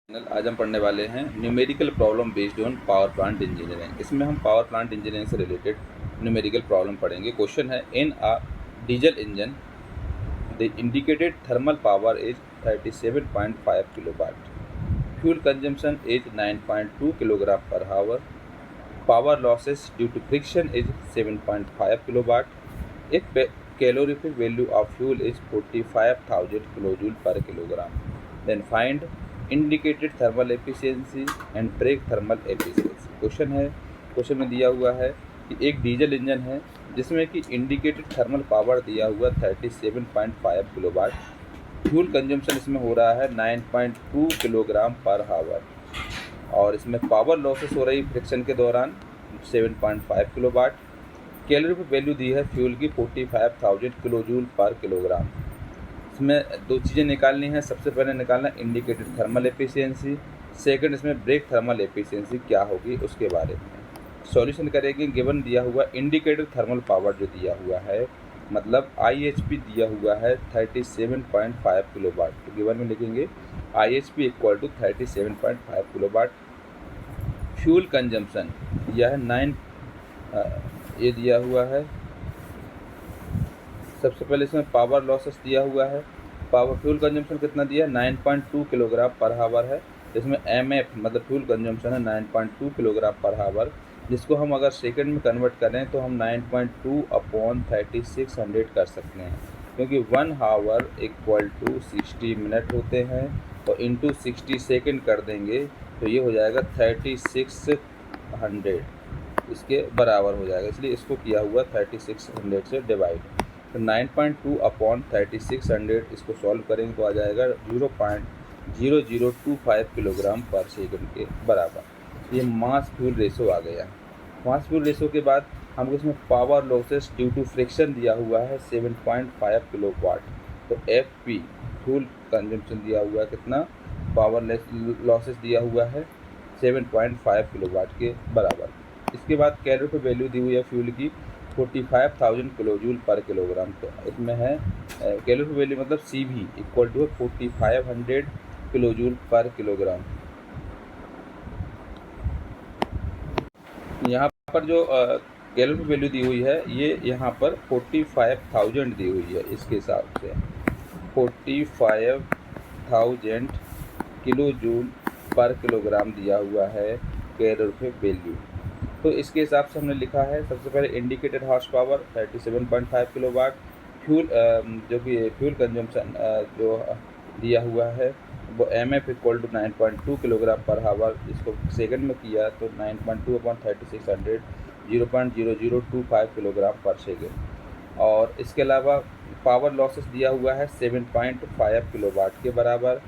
आज हम पढ़ने वाले हैं numerical problem based on power plant engineering. इसमें हम पावर प्लांट इंजीनियरिंग से रिलेटेड न्यूमेरिकल प्रॉब्लम पढ़ेंगे। क्वेश्चन है, in a diesel engine the indicated thermal power is 37.5 kilowatt, fuel consumption is 9.2 kilogram per hour, power losses due to friction is 7.5 kilowatt, if calorific value of fuel is 45,000 kilojoule per kilogram, then find indicated thermal efficiency and brake thermal efficiency. Question में दिया हुआ है कि एक diesel engine है जिसमें कि indicated thermal power दिया हुआ 37.5 किलोवाट, फ्यूल कंजम्पशन इसमें हो रहा है 9.2 किलोग्राम पर आवर, और इसमें पावर लॉसेस हो रही फ्रिक्शन के दौरान 7.5 किलोवाट। कैलोरी पर वैल्यू दी है फ्यूल की 45,000 किलोजूल पर किलोग्राम। इसमें दो चीज़ें निकालनी है। सबसे पहले निकालना इंडिकेटेड थर्मल एफिशिएंसी, सेकंड इसमें ब्रेक थर्मल एफिशिएंसी क्या होगी उसके बारे में सॉल्यूशन करेंगे। गिवन दिया हुआ इंडिकेटेड थर्मल पावर जो दिया हुआ है, मतलब IHP दिया हुआ है 37.5 किलोवाट, तो गिवन में लिखेंगे IHP equal to 37.5 kilowatt. Fuel consumption यह 9 ये दिया हुआ है। सबसे पहले इसमें पावर लॉसेस दिया हुआ है, पावर फ्यूल कंजम्पशन कितना दिया है 9.2 किलोग्राम पर आवर है। इसमें MF मतलब फ्यूल कंजम्पशन है 9.2 किलोग्राम पर आवर, जिसको हम अगर सेकंड में कन्वर्ट करें तो हम 9.2 अपॉन 3600 कर सकते हैं, क्योंकि 1 आवर इक्वल टू 60 मिनट होते हैं, और इंटू 60 सेकेंड कर देंगे तो ये हो जाएगा 3600, इसके बराबर हो जाएगा, इसलिए इसको किया हुआ 3600 से डिवाइड। तो 9.2 अपॉन 3600 इसको सॉल्व करेंगे तो आ जाएगा 0.0025 किलोग्राम पर सेकंड के बराबर। ये मास फ्यूल रेशो आ गया। मास फ्यूल रेशो के बाद हमको इसमें power losses due to friction दिया हुआ है 7.5 किलोवाट, तो FP फ्यूल कंजम्पशन दिया हुआ है कितना, पावर लॉसेस दिया हुआ है 7.5 किलोवाट के बराबर। इसके बाद कैलोरी पर वैल्यू दी हुई है फ्यूल की 45,000 किलोजूल पर किलोग्राम, तो इसमें है कैलोरी पर वैल्यू मतलब CV equal to 4500 kilojoule per kilogram. यहाँ पर जो कैलोरी पर वैल्यू दी हुई है ये यहाँ पर 45,000 दी हुई है, इसके हिसाब से 45,000 किलोजूल पर किलोग्राम दिया हुआ है कैलोरी पर वैल्यू। तो इसके हिसाब से हमने लिखा है सबसे पहले indicated horse power 37.5 kilowatt, fuel जो कि फ्यूल कंजम्पशन जो दिया हुआ है वो MF equal to 9.2 kilogram per hour, इसको सेकंड में किया तो 9.2 अपॉन 3600 0.0025 किलोग्राम पर सेकेंड, और इसके अलावा पावर लॉसेस दिया हुआ है 7.5 किलोवाट के बराबर।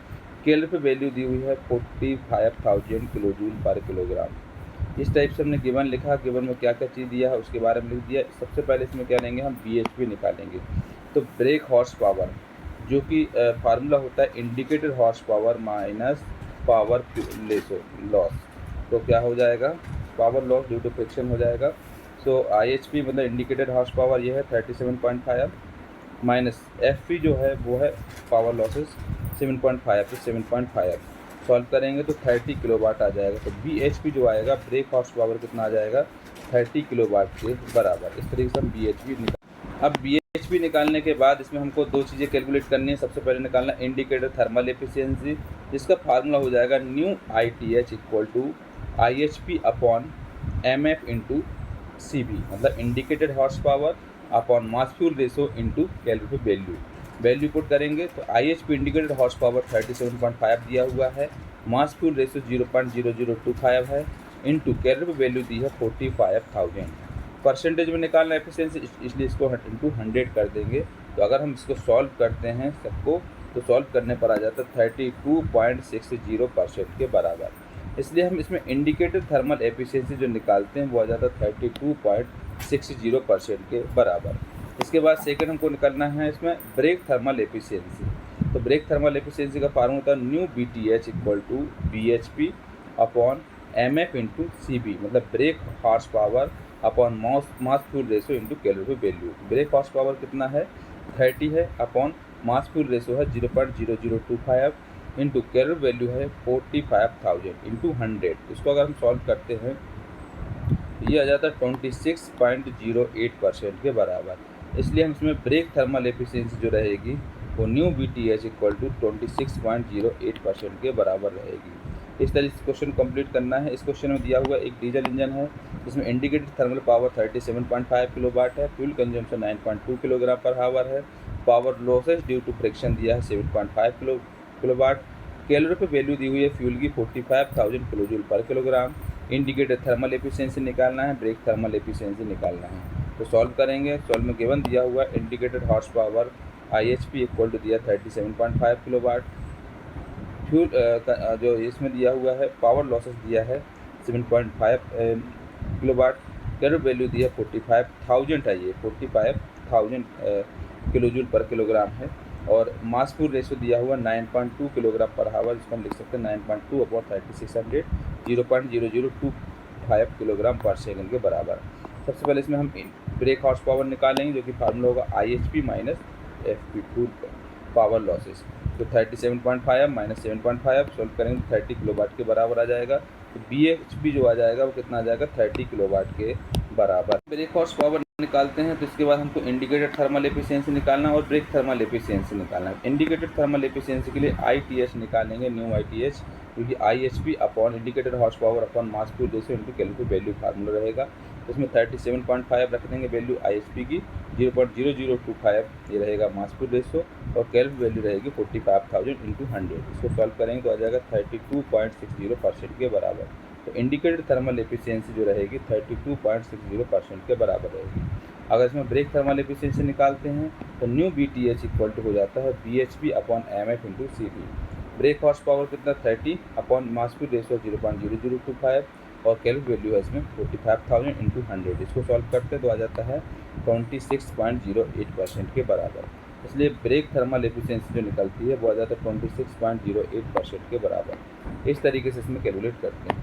कैलोरी पे वैल्यू दी हुई है 45,000 किलोजूल पर किलोग्राम। इस टाइप से हमने गिवन लिखा, गिवन में क्या क्या चीज़ दिया है उसके बारे में लिख दिया। सबसे पहले इसमें क्या लेंगे हम, BHP निकालेंगे। तो ब्रेक हॉर्स पावर जो कि फार्मूला होता है indicated horse power minus power loss, तो क्या हो जाएगा, power loss due to friction हो जाएगा। सो IHP मतलब इंडिकेटेड हॉर्स पावर ये है 37.5 माइनस FP जो है वो है पावर लॉसेस 7.5, तो 7.5 सॉल्व करेंगे तो 30 किलोवाट आ जाएगा। तो BHP जो आएगा ब्रेक हॉर्स पावर कितना आ जाएगा 30 किलोवाट के बराबर। इस तरीके से हम BHP अब BHP निकालने के बाद इसमें हमको दो चीज़ें कैलकुलेट करनी है। सबसे पहले निकालना इंडिकेटर थर्मल एफिशिएंसी, जिसका फार्मूला हो जाएगा nu ITH equal to IHP upon MF into CV, मतलब indicated horse power upon mass fuel ratio into calorie value put करेंगे तो IHP इंडिकेटेड हॉर्स पावर 37.5 दिया हुआ है, मास फ्यूल रेशो 0.0025 है, इंटू कैलोरी वैल्यू दी है 45,000। परसेंटेज में निकालना एफिशिएंसी, इसलिए इसको इंटू 100 कर देंगे। तो अगर हम इसको सॉल्व करते हैं सबको तो सॉल्व करने पर आ जाता है 32.60% के बराबर। इसलिए हम इसमें इंडिकेटेड थर्मल एफिशिएंसी जो निकालते हैं वो आ जाता है 32.60% के बराबर। इसके बाद सेकंड हमको निकालना है इसमें ब्रेक थर्मल एफिशिएंसी। तो ब्रेक थर्मल एफिशिएंसी का फार्मूला होता है nu BTH equal to BHP upon MF into CV, मतलब brake horse power upon mass fuel ratio into calorie value. Brake horse power कितना है 30 है, अपॉन मास फ्यूल रेशो है 0.0025, into calorie value है 45,000 into 100। इसको अगर हम सॉल्व करते हैं ये आ जाता है 26.08% के बराबर। इसलिए हम इसमें ब्रेक थर्मल एफिशिएंसी जो रहेगी वो न्यू BTH इक्वल टू 26.08% के बराबर रहेगी। इस तरह से क्वेश्चन कंप्लीट करना है। इस क्वेश्चन में दिया हुआ एक डीजल इंजन है जिसमें इंडिकेटेड थर्मल पावर 37.5 किलोवाट है, fuel consumption 9.2 kilogram per hour है, power losses due to friction दिया है 7.5 किलोवाट, कैलोरी पे वैल्यू दी हुई है फ्यूल की 45,000 kilojoule per kilogram. Indicated thermal efficiency निकालना है, ब्रेक थर्मल एफिशिएंसी निकालना है। तो सॉल्व करेंगे। सॉल्व में गिवन दिया हुआ indicated horse power IHP equal to दिया 37.5 किलोवाट, फ्यूल जो इसमें दिया हुआ है पावर लॉसेस दिया है 7.5 किलोवाट, कैलोरी वैल्यू दिया 45,000 है, ये 45,000 किलोजूल पर किलोग्राम है, और मास फ्यूल रेशियो दिया हुआ 9.2 किलोग्राम पर हावर, इसको हम लिख सकते हैं 9.2/3600 0.0025 किलोग्राम पर सेकंड के बराबर। सबसे पहले इसमें हम ब्रेक हॉर्स पावर निकालेंगे जो कि फार्मूला होगा IHP minus FP fuel power losses. तो 37.5 माइनस 7.5 सॉल्व करेंगे 30 किलोवाट के बराबर आ जाएगा। तो BHP जो आ जाएगा वो कितना आ जाएगा 30 किलोवाट के बराबर। ब्रेक हॉर्स पावर निकालते हैं तो इसके बाद हमको इंडिकेटेड थर्मल एफिशिएंसी निकालना है और ब्रेक थर्मल एफिशिएंसी निकालना है। इंडिकेटेड थर्मल एफिशिएंसी के लिए ITH निकालेंगे, न्यू ITH, क्योंकि IHP upon indicated horse power upon mass fuel ratio into calorie value formula रहेगा। इसमें 37.5 रख देंगे वैल्यू IHP की, 0.0025 ये रहेगा मास फ्यूल रेशियो, और कैलोरी वैल्यू रहेगी 45,000 इंटू 100। इसको सॉल्व करेंगे तो आ जाएगा 32.60% के बराबर। तो इंडिकेटेड थर्मल एफिशिएंसी जो रहेगी 32.60% के बराबर रहेगी। अगर इसमें ब्रेक थर्मल एफिशिएंसी निकालते हैं तो न्यू BTH इक्वल टू हो जाता है BHP upon MF into CV। Break horse power कितना 30 अपॉन मास फ्यूल रेशियो 0.0025, और कैलोरी वैल्यू है इसमें 45,000 इंटू 100। इसको सॉल्व करते तो आ जाता है 26.08% के बराबर। इसलिए ब्रेक थर्मल एफिशिएंसी जो निकलती है वो आ जाता है 26.08% के बराबर। इस तरीके से इसमें कैलकुलेट करते हैं।